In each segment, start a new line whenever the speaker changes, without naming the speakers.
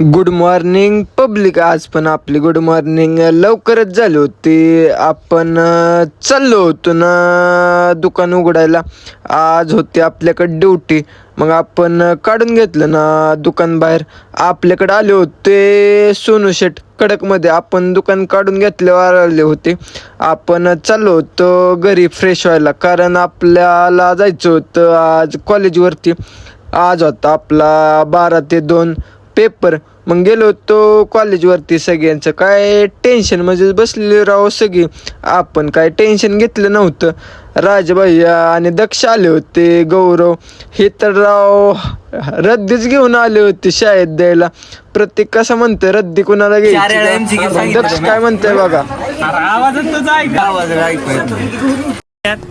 Good morning public. आज पण आपली गुड मॉर्निंग लवकरच झाली होती. आपण चाललो होतो ना दुकान उघडायला. आज होती आपल्याकडे ड्युटी. मग आपण काढून घेतलं ना दुकान बाहेर. आपल्याकडे आले होते सोनू शेठ कडकमध्ये. आपण दुकान काढून घेतल्यावर आले होते. आपण चाललो होतो घरी फ्रेश व्हायला, कारण आपल्याला जायचं होतं आज कॉलेजवरती. आज होता आपला 12 ते 2 पेपर. मग गेलो होतो कॉलेजवरती. सगळ्यांचं काय टेन्शन म्हणजे बसलेले राव सगळी. आपण काय टेन्शन घेतलं नव्हतं. राजभैया आणि दक्ष आले होते, गौरव हे तर राव रद्दीच घेऊन आले होते शाळेत द्यायला. प्रत्येक कसं म्हणतंय रद्दी कुणाला घ्यायची. दक्ष काय म्हणतंय बघा.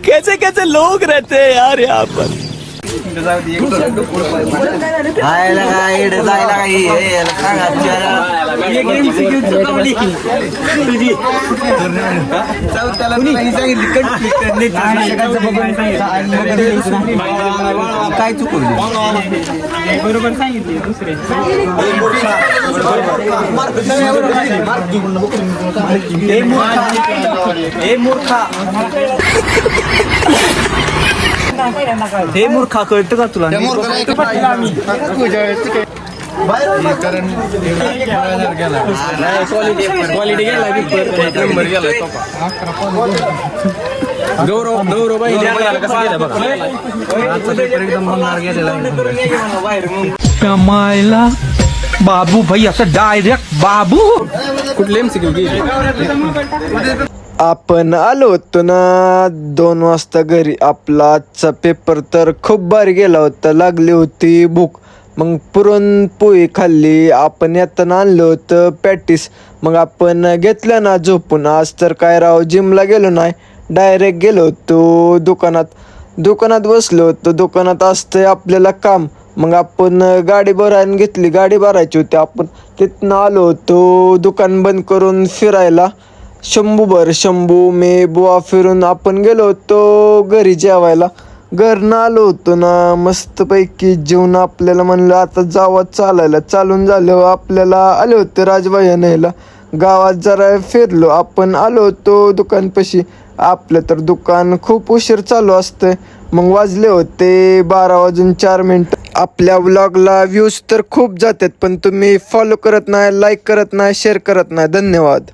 कैसे कैसे लोग रहते हैं यार यहाँ पर.
काय चुकवलं
बरोबर सांगितले दुसरे.
हे मूर्खा कळतं का तुला?
क्वालिटी गेला गौरव बाई
कमायला बाबू भाई असं डायरेक्ट बाबू
कुठले MCQ गेले.
आपण आलो होतो ना 2 वाजता घरी. आपला आजचा पेपर तर खूप भारी गेला होता. लागली होती भूक. मग पुरणपोळी खाल्ली. आपण येताना आणलं होतं पॅटीस. मग आपण घेतलं ना झोपून. आज तर काय राव जिमला गेलो नाही, डायरेक्ट गेलो होतो दुकानात बसलो होतो. दुकानात असतंय आपल्याला काम. मग आपण गाडी भरायला घेतली. गाडी भरायची होती. आपण तिथनं आलो होतो दुकान बंद करून फिरायला. शंभू मी बुवा फिरून आपण गेलो होतो घरी जेवायला. घरनं आलो होतो ना मस्तपैकी जेवण. आपल्याला म्हणलं आता जावं चालायला. चालून झालं आपल्याला आले होते राजभाई न्यायला. गावात जरा फिरलो. आपण आलो होतो दुकानपाशी. आपलं तर दुकान खूप उशीर चालू असतंय. मग वाजले होते 12:04. आपल्या व्लॉगला व्ह्यूज तर खूप जातात, पण तुम्ही फॉलो करत नाही, लाईक करत नाही, शेअर करत नाही. धन्यवाद.